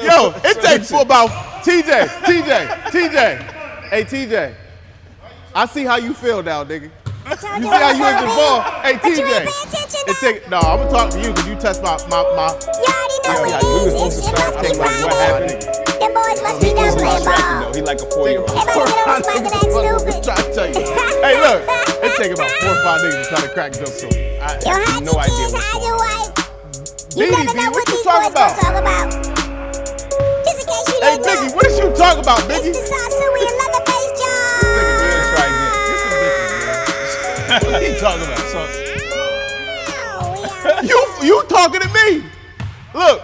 Yo, it takes for about TJ. Hey, TJ. I see how you feel now, nigga. You see how you hit the ball? Hey, TJ. No, I'm gonna talk to you because you touched my. You already know what it is. What happened? Them boys must be done playing ball. He like a 4-year-old. Everybody get on smoking that stupid. Trying to tell you. Hey, look. It take about 4 or 5 niggas to try to crack jokes on you. I have no idea what's hide going your on. wife. You never know what these boys gonna talk about. Just in case you Hey, didn't Biggie, know. what is you talking about, Biggie? It's the Saucuey and Leatherface Jawn. Try again. What are you talking about? Oh, You talking to me. Look,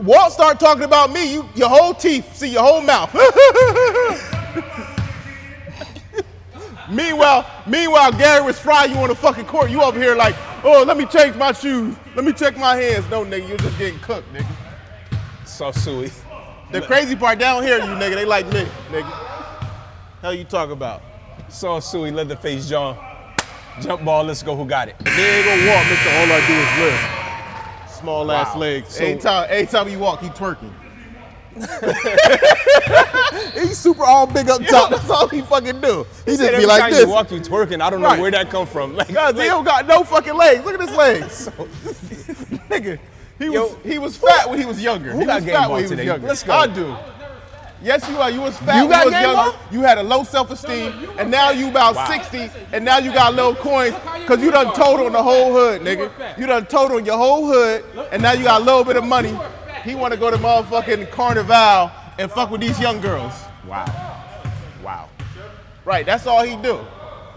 Walt start talking about me, your whole teeth, see your whole mouth. Meanwhile, Gary was frying you on the fucking court. You over here like, oh, let me change my shoes. Let me check my hands. No, nigga, you're just getting cooked, nigga. Saucuey. The crazy part down here, you nigga, they like me, nigga. Hell you talk about? Saucuey Leatherface Jawn. Jump ball, let's go, who got it? They ain't gonna walk, mister, all I do is live. Small ass legs. So- anytime you walk, he twerking. He's super all big up top. That's all he fucking do. He just be like this. You walk, you twerking. I don't know where that come from. Like, God, he don't got no fucking legs. Look at his legs. Nigga, he was fat when he was younger. Who He got was game fat ball when he was today? younger. Let's go. I do. Yes, you are. You was fat You when got you was game younger. ball? You had a low self-esteem, and now you about 60, and now you got little coins, because you done told on the whole hood, nigga. You done told on your whole hood, and now you got a little bit of money. He want to go to motherfucking Carnival and fuck with these young girls. wow. Right, that's all he do.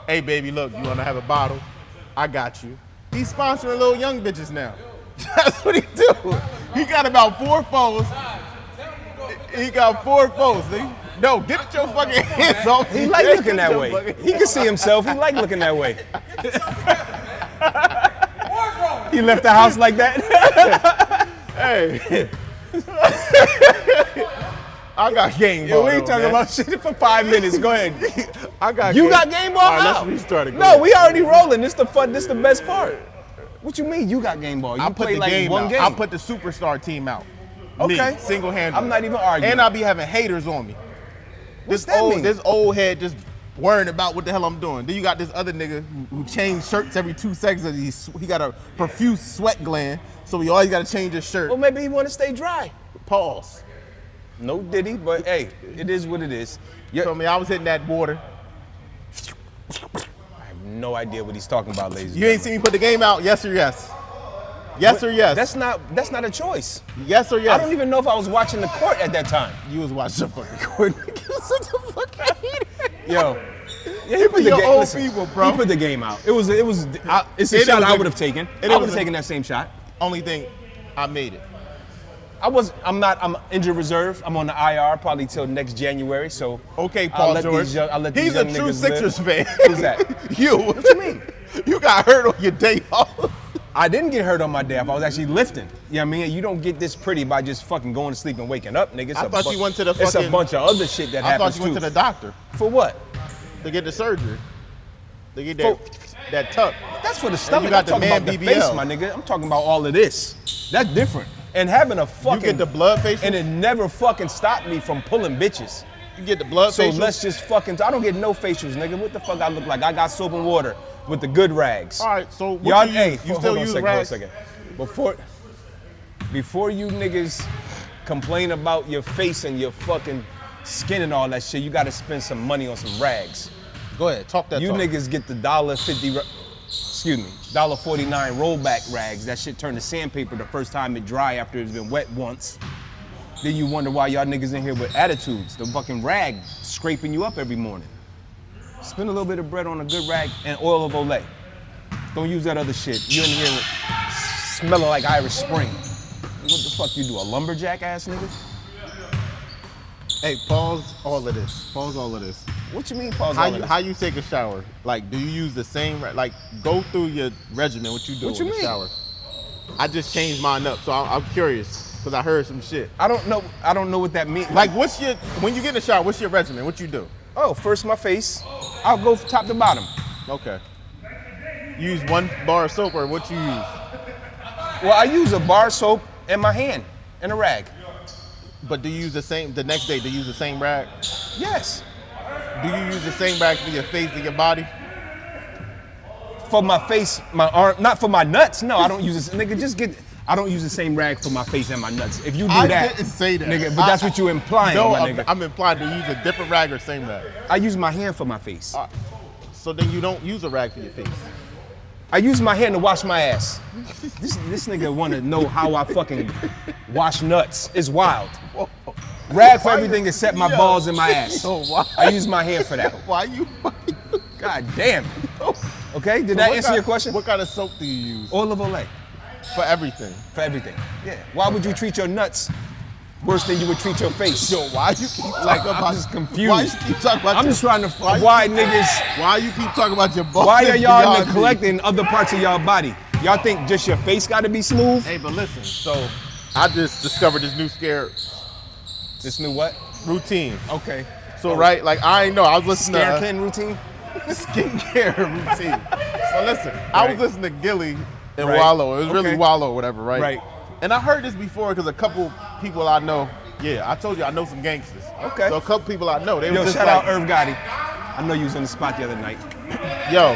Hey, baby, look, you want to have a bottle? I got you. He's sponsoring little young bitches now. That's what he do. He got about 4 foes. He got 4 foes, nigga. No, get your fucking hands off. He like looking that way. He can see himself. He like looking that way. He left the house like that. Hey. I got game ball. Yo, we ain't talking about shit for 5 minutes. Go ahead. You got game ball? All right, How? let's restart it. Go No, ahead. we already rolling. This the fun. This the best part. What you mean you got game ball? You I put play the like game one out. game. I put the superstar team out. Okay. Me, single-handed. I'm not even arguing. And I'll be having haters on me. What's that mean? This old head just worrying about what the hell I'm doing. Then you got this other nigga who changed shirts every 2 seconds. And he got a profuse sweat gland, so he always got to change his shirt. Well, maybe he want to stay dry. Pause. No diddy, but hey, it is what it is. You feel me? I was hitting that water. I have no idea what he's talking about, ladies. You ain't seen me put the game out? Yes or yes? Yes or yes? That's not a choice. Yes or yes? I don't even know if I was watching the court at that time. You was watching the fucking court. Such a fucking hater. Yo. Yeah, he put your old people, bro. He put the game out. It's a It shot was I a- would have taken. it I was would have a- taken that same shot. Only thing, I made it. I'm injured reserve. I'm on the IR probably till next January. So Okay, Paul George. I'll let these He's young a true niggas Sixers live. fan. Who's that? You. What you mean? You got hurt on your day off. I didn't get hurt on my day off. I was actually lifting. You know what I mean? You don't get this pretty by just fucking going to sleep and waking up, nigga. I thought you went to the It's a fucking- bunch of other shit that I happens thought you went too. to the doctor For what? to get the surgery. To get that tuck. That's for the stomach. got I'm the talking man about the BBL. face, my nigga. I'm talking about all of this. That's different. And having a fucking... You get the blood facial? And it never fucking stopped me from pulling bitches. You get the blood So facial? let's just fucking... I don't get no facials, nigga. What the fuck I look like? I got soap and water with the good rags. All right, so what Y'all, you hey, use? You hold still on use hold rags? a second. Before you niggas complain about your face and your fucking skin and all that shit, you gotta spend some money on some rags. Go ahead, talk that You talk. niggas get the $1.49 rollback rags. That shit turn to sandpaper the first time it dry after it's been wet once. Then you wonder why y'all niggas in here with attitudes. The fucking rag scraping you up every morning. Spend a little bit of bread on a good rag and oil of Olay. Don't use that other shit. You're in here smelling like Irish Spring. What the fuck you do, a lumberjack ass nigga? Hey, pause all of this. Pause all of this. What you mean pause all of this? How you take a shower? Like, do you use the same, like, go through your regimen, what you do What you in the mean? shower? I just changed mine up, so I'm curious, because I heard some shit. I don't know what that means. Like, when you get in the shower, what's your regimen? What you do? Oh, first my face. I'll go top to bottom. Okay. You use 1 bar of soap, or what you use? Well, I use a bar soap and my hand and a rag. But do you use the next day, do you use the same rag? Yes. Do you use the same rag for your face and your body? For my face, my arm, not for my nuts. No, I don't use this. Nigga, I don't use the same rag for my face and my nuts. If you do I that, didn't say that. nigga, but that's what you're implying, No, my nigga. I'm implying to use a different rag or same rag. I use my hand for my face. So then you don't use a rag for your face. I use my hand to wash my ass. This nigga wanna know how I fucking wash nuts. It's wild. Rag for everything except my balls and my ass. So why? I use my hand for that. Why you? God damn. Okay, did that answer your question? What kind of soap do you use? Olive Olay. For everything. For everything. Yeah. Why would you treat your nuts worse than you would treat your face? Yo, why you keep talking about? I'm just confused. Why you keep talking about? I'm just trying to why niggas. Why you keep talking about your balls? Why are y'all beyond me? neglecting other parts of y'all body? Y'all think just your face got to be smooth? Hey, but listen. So, I just discovered this new This new what? routine. Okay. So right, like I ain't know. I was listening Scare to Ken routine. skincare routine. So listen, I was listening to Gilly and Right. Wallow. It was really Okay. Wallow, whatever, right? Right. And I heard this before because a couple people I know. Yeah, I told you I know some gangsters. Okay. So a couple people I know. They Yo, was just shout like, out Irv Gotti. I know you was in the spot the other night. Yo.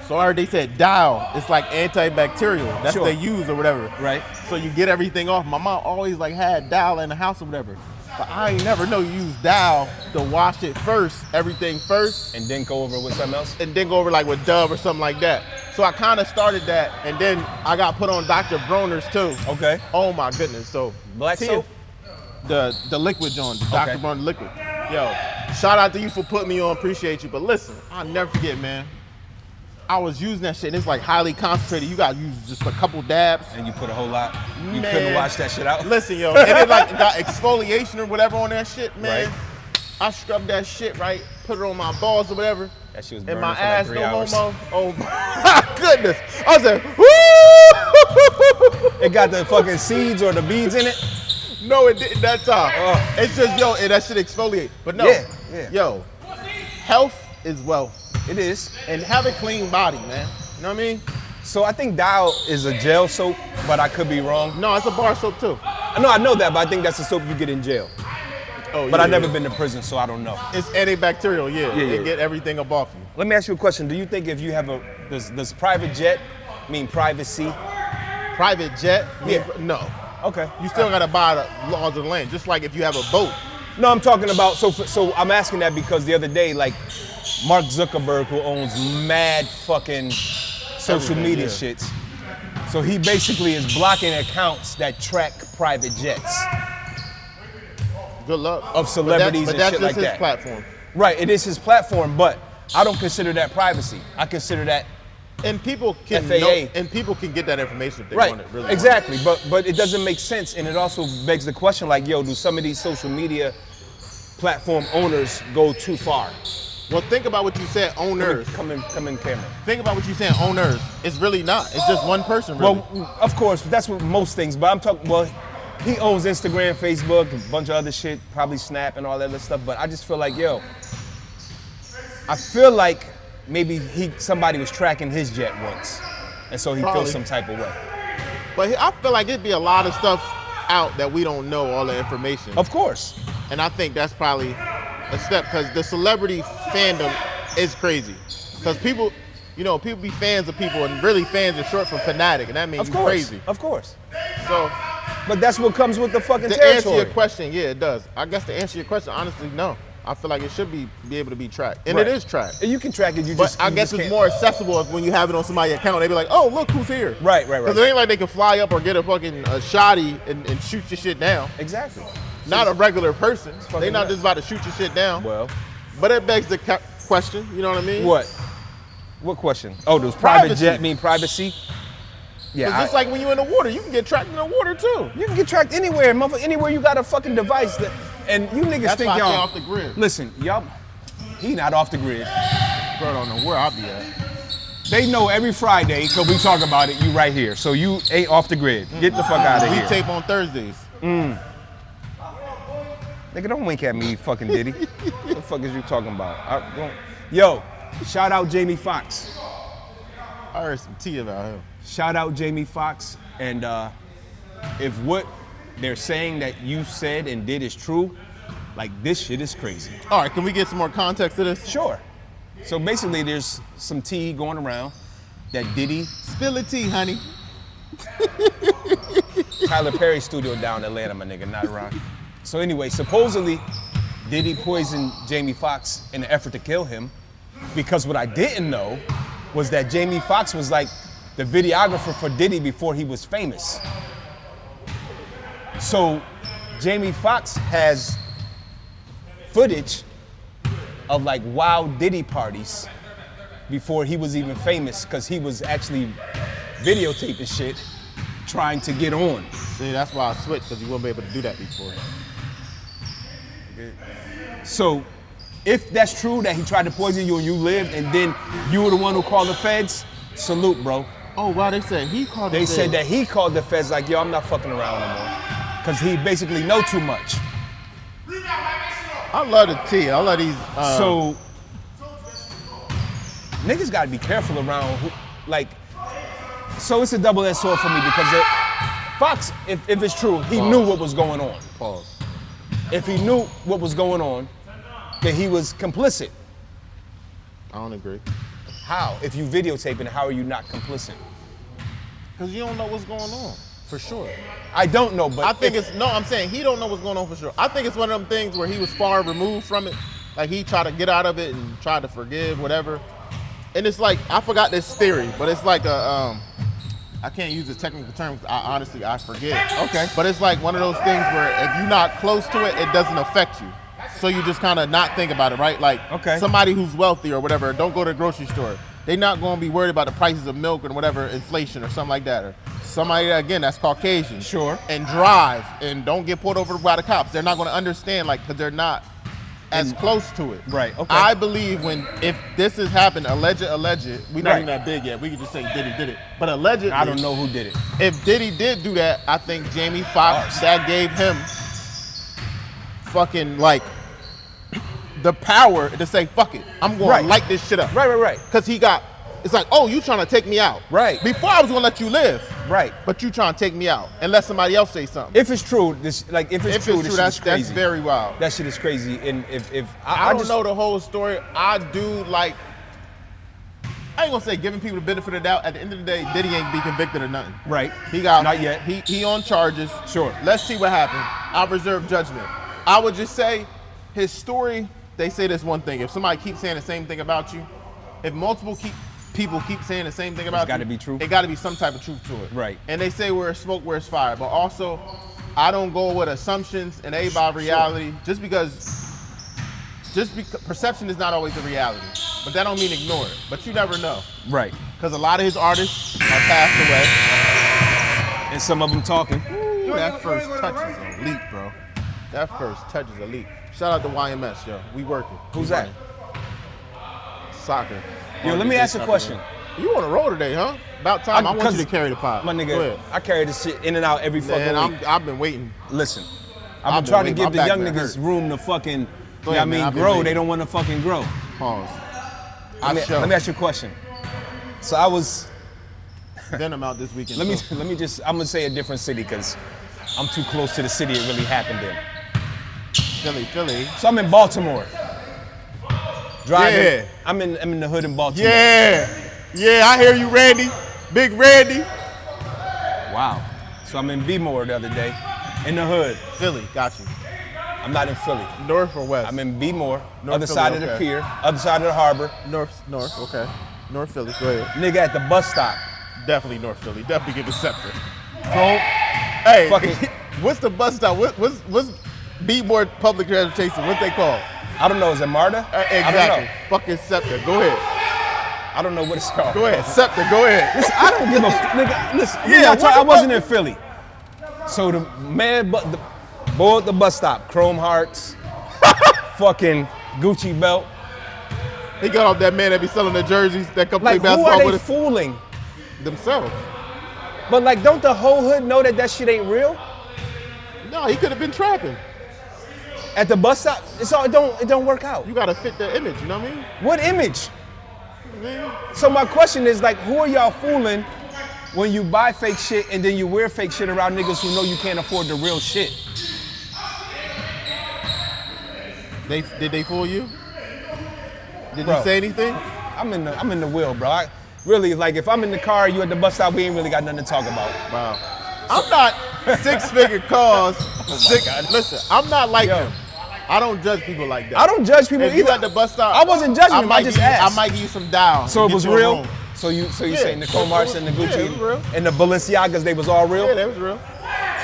So I heard they said dial. It's like antibacterial. That's Sure. what they use or whatever. Right. So you get everything off. My mom always like had dial in the house or whatever. But I ain't never know you use dial to wash it first, everything first, And then go over with something else? and then go over like with Dove or something like that. So I kind of started that, and then I got put on Dr. Bronner's too. Okay. Oh my goodness. So Black Tia- soap? The liquid John, the Dr. Okay. Bronner liquid. Yo, shout out to you for putting me on. Appreciate you. But listen, I'll never forget, man. I was using that shit, and it's like highly concentrated. You gotta use just a couple dabs. And you put a whole lot. You Man. couldn't wash that shit out? Listen, yo, and it like got exfoliation or whatever on that shit, man. Right. I scrubbed that shit right, put it on my balls or whatever. That shit was And burning my for like ass, 3 no hours. homo. Oh my goodness. I was like, woo! It got the fucking seeds or the beads in it? No, it didn't that time. Oh. It's just, yo, and that shit exfoliate. But no, Yeah. yo, health is wealth. It is. And have a clean body, man. You know what I mean? So I think Dial is a gel soap, but I could be wrong. No, it's a bar soap too. No, I know that, but I think that's the soap you get in jail. Oh, But yeah, I've never yeah. been to prison, so I don't know. It's antibacterial, yeah. Yeah, It yeah. get everything up off you. Let me ask you a question. Do you think if you have does private jet mean privacy? Private jet? Yeah. No. Okay. You still gotta buy the laws of the land, just like if you have a boat. No, I'm talking about, so I'm asking that because the other day, like, Mark Zuckerberg, who owns mad fucking social Everything, media yeah. shits, so he basically is blocking accounts that track private jets. Good luck. Of celebrities but and that's shit just like his that. platform. Right, it is his platform, but I don't consider that privacy. I consider that And people can FAA. know, and people can get that information if they right, want it. Really exactly. But it doesn't make sense, and it also begs the question, like, yo, do some of these social media platform owners go too far? Well, think about what you said, owners. Come in, camera. Think about what you said, owners. It's really not. It's just one person, really. Well, of course, that's what most things. But I'm talking. Well, he owns Instagram, Facebook, a bunch of other shit, probably Snap and all that other stuff. But I just feel like, yo, I feel like maybe somebody was tracking his jet once, and so he Probably. feels some type of way. But I feel like it'd be a lot of stuff out that we don't know all the information. Of course. And I think that's probably a step, because the celebrity fandom is crazy. Because people, people be fans of people, and really fans are short for fanatic, and that means Of you're course. crazy. Of course. So But that's what comes with the fucking to territory. answer your question, yeah, it does. I guess to answer your question, honestly, no. I feel like it should be able to be tracked, and Right. it is tracked. And you can track it. But I guess just it's can't. more accessible if when you have it on somebody's account. They be like, "Oh, look who's here!" Right. Because it ain't like they can fly up or get a fucking shoddy and shoot your shit down. Exactly. Not a regular person. They fucking not nuts. just about to shoot your shit down. Well, But it begs the question. You know what I mean? what? What question? Oh, does private Privacy. jet mean privacy? Yeah. It's just like when you're in the water, you can get tracked in the water too. You can get tracked anywhere, motherfucker. Anywhere you got a fucking device. And you niggas That's think why I y'all stay off the grid. Listen, y'all. He not off the grid. Bro, I don't know where I'll be at. They know every Friday, because we talk about it, you right here. So you ain't off the grid. Get the fuck out of We here. tape on Thursdays. Nigga, don't wink at me, you fucking Diddy. What the fuck is you talking about? Yo, shout out Jamie Foxx. I heard some tea about him. Shout out Jamie Foxx. And if what they're saying that you said and did is true, like this shit is crazy. All right, can we get some more context to this? Sure. So basically, there's some tea going around that Diddy, Spill the tea, honey. Tyler Perry studio down in Atlanta, my nigga, not around. So anyway, supposedly Diddy poisoned Jamie Foxx in an effort to kill him, because what I didn't know was that Jamie Foxx was like the videographer for Diddy before he was famous. So Jamie Foxx has footage of like wild Diddy parties before he was even famous, because he was actually videotaping shit trying to get on. See, that's why I switched, because you wouldn't be able to do that before. So if that's true that he tried to poison you and you lived and then you were the one who called the feds, salute, bro. Oh, wow, they said he called the They feds. said that he called the feds like, yo, I'm not fucking around no more. Because he basically know too much. I love the tea. I love these. So niggas gotta be careful around who, like, so it's a double-edged sword for me, because Fox, if it's true, he knew what was going on. Pause. If he knew what was going on, then he was complicit. I don't agree. How? If you videotaping, how are you not complicit? Because you don't know what's going on, for sure. I don't know, but I think I'm saying he don't know what's going on for sure. I think it's one of them things where he was far removed from it. Like he tried to get out of it and tried to forgive, whatever. And it's like, I forgot this theory, but it's like a, I can't use the technical terms. I forget. Okay. But it's like one of those things where if you're not close to it, it doesn't affect you. So you just kind of not think about it, right? Like somebody who's wealthy or whatever, don't go to the grocery store. They're not going to be worried about the prices of milk and whatever, inflation or something like that. Or somebody, again, that's Caucasian. Sure. And drive and don't get pulled over by the cops. They're not going to understand, like, because they're not as close to it. Right, okay. I believe if this has happened, alleged, we're not even that big yet. We can just say Diddy did it. But allegedly, I don't know who did it. If Diddy did do that, I think Jamie Foxx, that gave him fucking, like, the power to say, fuck it, I'm going to light this shit up. Right. Because it's like, oh, you trying to take me out. Right. Before I was going to let you live. Right. But you trying to take me out and let somebody else say something. If it's true, this shit is crazy. That's very wild. That shit is crazy. And if I don't know the whole story. I do like, I ain't gonna say giving people the benefit of the doubt. At the end of the day, Diddy ain't be convicted of nothing. Right. He got not yet. He on charges. Sure. Let's see what happens. I reserve judgment. I would just say his story. They say this one thing. If somebody keeps saying the same thing about you, if multiple people keep saying the same thing about you, it's got to be true. It got to be some type of truth to it. Right. And they say where it's smoke, where it's fire. But also, I don't go with assumptions and about reality. Just because perception is not always the reality. But that don't mean ignore it. But you never know. Right. Because a lot of his artists are passed away. And some of them talking. Ooh, that first touch is elite, bro. That first touch is elite. Shout out to YMS, yo. We working. Who's that? Soccer. Yo, let me ask you a question. You on a roll today, huh? About time. I want you to carry the pot. My nigga, I carry this shit in and out every fucking week. I've been waiting. Listen, I've been trying to give the young niggas room to fucking, grow. They don't want to fucking grow. Pause. Let me ask you a question. So I was. Then I'm out this weekend. Let me just. I'm gonna say a different city because I'm too close to the city it really happened in. Philly. So I'm in Baltimore. Driving. Yeah. I'm in the hood in Baltimore. Yeah, I hear you, Randy. Big Randy. Wow. So I'm in B-More the other day, in the hood. Philly, got you. I'm not in Philly. North or west? I'm in B-More, North other Philly, side of the pier, other side of the harbor. North, okay. North Philly, go ahead. Nigga at the bus stop. Definitely North Philly. Definitely get the scepter. Bro, hey, fucking, what's the bus stop? What's B-More public transportation? What they call? I don't know. Is it MARTA? Exactly. I don't know. Fucking scepter. Go ahead. I don't know what it's called. Go ahead. Scepter. Go ahead. Listen, I don't give a nigga. Listen. Yeah. I wasn't in Philly. So the man, the boy at the bus stop, chrome hearts, fucking Gucci belt. He got off that man that be selling the jerseys that come Like, play basketball who are they with us. fooling? Themselves. But like, don't the whole hood know that shit ain't real? No, he could have been trapping. At the bus stop, it don't work out. You gotta fit the image, you know what I mean? What image? Man. So my question is like, who are y'all fooling when you buy fake shit and then you wear fake shit around niggas who know you can't afford the real shit. Did they fool you? Did Bro, you say anything? I'm in the wheel, bro. Really, like, if I'm in the car, you at the bus stop, we ain't really got nothing to talk about. Wow. I'm not six-figure cars. Listen, I'm not like them. I don't judge people like that. I don't judge people if either. You at the bus stop, I wasn't judging them. I just asked. I might give you some dial. So it was real. So you Yeah, saying the Comarts and the Gucci it was real. and the Balenciagas, they was all real? Yeah, that was real.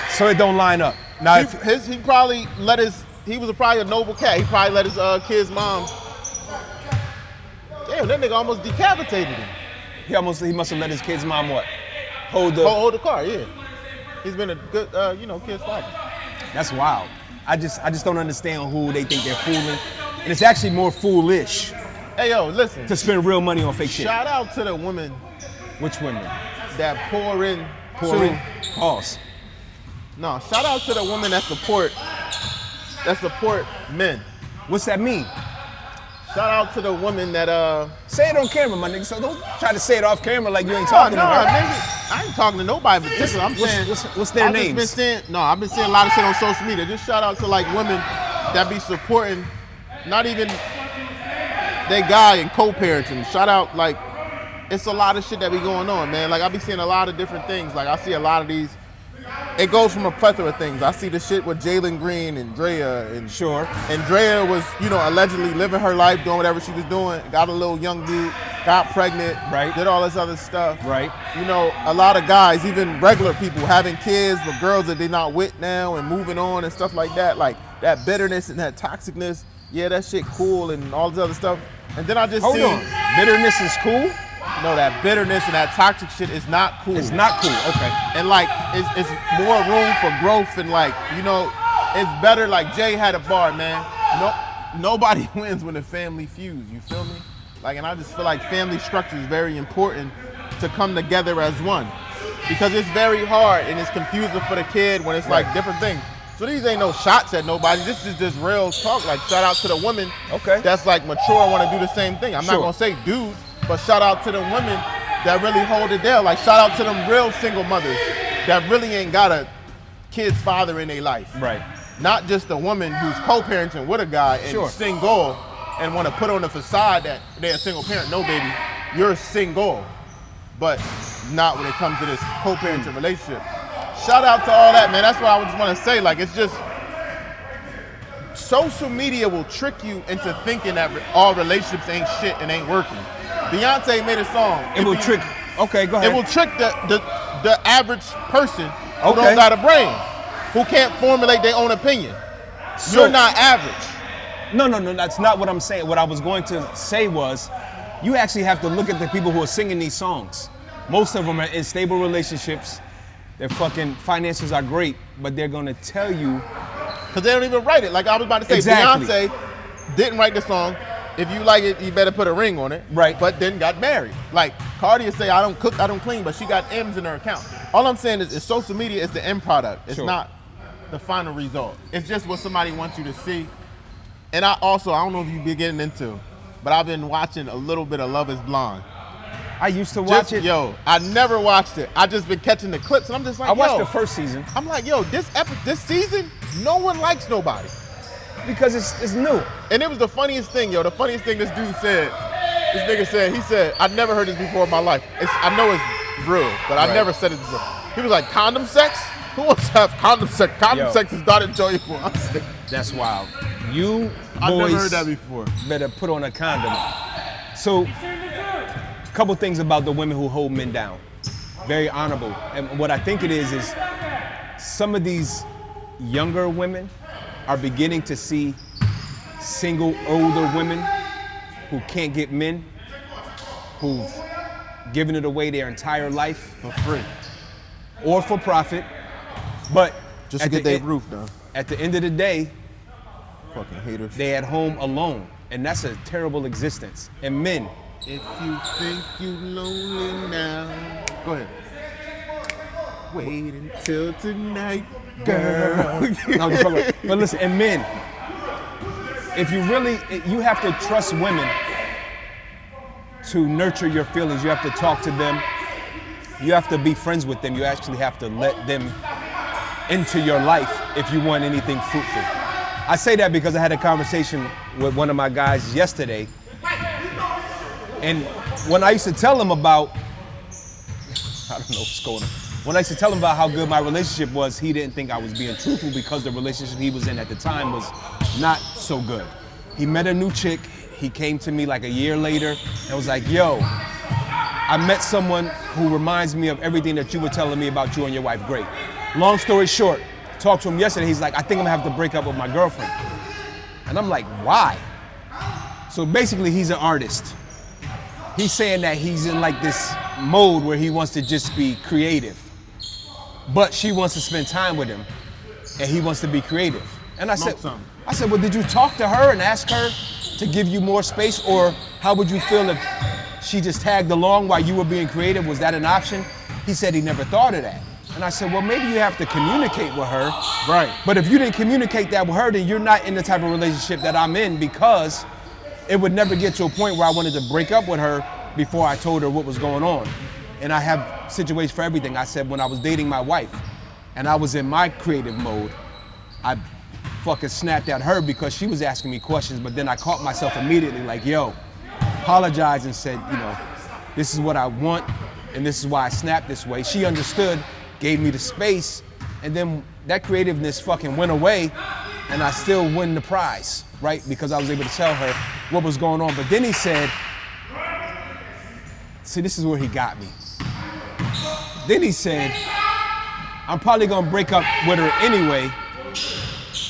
So it don't line up. Now, He probably let he was probably a noble cat. He probably let his kid's mom. Damn, that nigga almost decapitated him. he must have let his kid's mom what? Hold Hold the car, yeah. He's been a good, kid's father. That's wild. I just don't understand who they think they're fooling. And it's actually more foolish Hey, yo, listen. to spend real money on fake shit. Shout out to the women Which women? that pour in. Pause. No, shout out to the women that support men. What's that mean? Shout out to the women that Say it on camera, my nigga. So don't try to say it off camera like you ain't talking to her. nigga, I ain't talking to nobody but this. I'm saying What's their I've just names? I've been seeing a lot of shit on social media. Just shout out to like women that be supporting, not even their guy and co-parenting. Shout out, like, it's a lot of shit that be going on, man. Like, I be seeing a lot of different things. Like, I see a lot of these. It goes from a plethora of things. I see the shit with Jalen Green and Drea and Sure. And Drea was, allegedly living her life, doing whatever she was doing. Got a little young dude, got pregnant, Right. Did all this other stuff. Right. A lot of guys, even regular people, having kids with girls that they're not with now and moving on and stuff like that. Like that bitterness and that toxicness. Yeah, that shit cool and all this other stuff. And then I just Hold on. Bitterness is cool? No, that bitterness and that toxic shit is not cool. It's not cool. Okay. And like, it's more room for growth and like, it's better. Like Jay had a bar, man. Nobody wins when the family fuse. You feel me? Like, and I just feel like family structure is very important to come together as one, because it's very hard and it's confusing for the kid when it's like different things. So these ain't no shots at nobody. This is just real talk. Like, shout out to the women that's like mature and want to do the same thing. I'm not gonna say dudes, but shout out to the women that really hold it down. Like, shout out to them real single mothers that really ain't got a kid's father in their life. Right. Not just a woman who's co-parenting with a guy and single and want to put on the facade that they're a single parent. No, baby, you're single, but not when it comes to this co-parenting relationship. Shout out to all that, man. That's what I just want to say. Like, it's just, social media will trick you into thinking that all relationships ain't shit and ain't working. Beyonce made a song. Okay, go ahead. It will trick the average person who don't got a brain, who can't formulate their own opinion. You're not average. No, that's not what I'm saying. What I was going to say was, you actually have to look at the people who are singing these songs. Most of them are in stable relationships. Their fucking finances are great, but they're gonna tell you. Because they don't even write it. Like I was about to say, Exactly. Beyonce didn't write the song. If you like it, you better put a ring on it. Right. But then got married. Like Cardi will say, I don't cook, I don't clean, but she got M's in her account. All I'm saying is social media is the end product. It's not the final result. It's just what somebody wants you to see. And I don't know if you've been getting into, but I've been watching a little bit of Love is Blind. I used to watch it. Yo, I never watched it. I just been catching the clips, and I'm just like, I watched the first season. I'm like, yo, this season, no one likes nobody. Because it's new. And it was the funniest thing, yo. The funniest thing this dude said, this nigga said, he said, I never heard this before in my life. I know it's real, but I never said it before. He was like, condom sex? Who wants to have condom sex? Condom sex is not enjoyable. I said, that's wild. You I boys never heard that before. Better put on a condom. So, a couple things about the women who hold men down. Very honorable. And what I think it is some of these younger women are beginning to see single older women who can't get men, who've given it away their entire life For free. or for profit, but Just to get their roof done. At the end of the day, Fucking haters. they at home alone, and that's a terrible existence. And men, If you think you lonely now, go ahead. Wait until tonight, girl. no, just fuck with- but listen, and men, if you have to trust women to nurture your feelings. You have to talk to them. You have to be friends with them. You actually have to let them into your life if you want anything fruitful. I say that because I had a conversation with one of my guys yesterday, and when I used to tell him about, I don't know what's going on. When I used to tell him about how good my relationship was, he didn't think I was being truthful because the relationship he was in at the time was not so good. He met a new chick. He came to me like a year later and was like, yo, I met someone who reminds me of everything that you were telling me about you and your wife. Great. Long story short, talked to him yesterday. He's like, I think I'm gonna have to break up with my girlfriend. And I'm like, why? So basically, he's an artist. He's saying that he's in like this mode where he wants to just be creative. But she wants to spend time with him and he wants to be creative. And I said, well, did you talk to her and ask her to give you more space, or how would you feel if she just tagged along while you were being creative? Was that an option? He said he never thought of that. And I said, well, maybe you have to communicate with her. Right. But if you didn't communicate that with her, then you're not in the type of relationship that I'm in, because it would never get to a point where I wanted to break up with her before I told her what was going on. And I have situations for everything. I said when I was dating my wife and I was in my creative mode, I fucking snapped at her because she was asking me questions, but then I caught myself immediately like, yo, apologized and said, you know, this is what I want and this is why I snapped this way. She understood, gave me the space, and then that creativeness fucking went away and I still win the prize, right? Because I was able to tell her what was going on. But then he said, see, this is where he got me. Then he said, I'm probably gonna break up with her anyway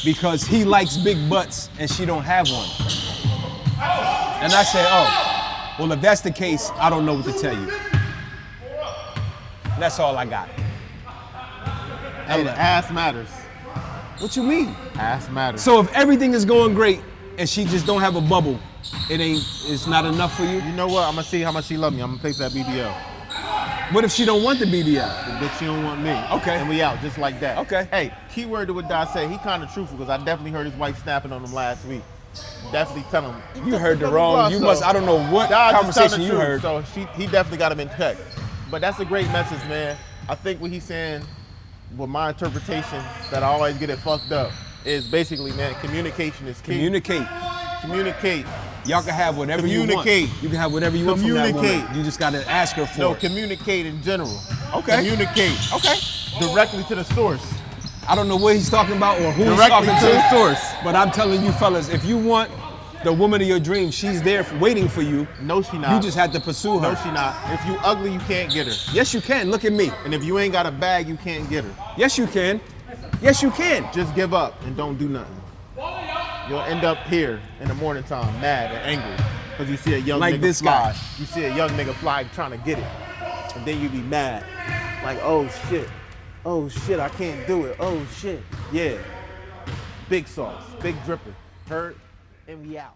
because he likes big butts and she don't have one. And I said, oh, well, if that's the case, I don't know what to tell you. That's all I got. Hey, the ass matters. What you mean? Ass matters. So if everything is going great and she just don't have a bubble, it's not enough for you? You know what? I'm gonna see how much she love me. I'm gonna place that BBL. What if she don't want the BBL? The bitch, she don't want me. Okay. And we out, just like that. Okay. Hey, keyword to what Dot said. He kind of truthful because I definitely heard his wife snapping on him last week. Definitely tell him. You heard the wrong. You must. I don't know what conversation you heard. So he definitely got him in check. But that's a great message, man. I think what he's saying, with my interpretation, that I always get it fucked up, is basically, man, communication is key. Communicate. Y'all can have whatever you want. You can have whatever you want from that woman. You just gotta ask her for it. No, communicate in general. Okay. Communicate. Okay. Directly to the source. I don't know what he's talking about or who Directly he's talking to the source. But I'm telling you fellas, if you want the woman of your dreams, she's there waiting for you. No, she not. You just have to pursue her. No, she not. If you ugly, you can't get her. Yes, you can. Look at me. And if you ain't got a bag, you can't get her. Yes, you can. Yes, you can. Just give up and don't do nothing. You'll end up here in the morning time, mad and angry, because you see a young like nigga this fly. guy. You see a young nigga fly trying to get it. And then you be mad. Like, oh shit. Oh shit, I can't do it. Oh shit. Yeah. Big sauce, big dripper. Heard? And we out.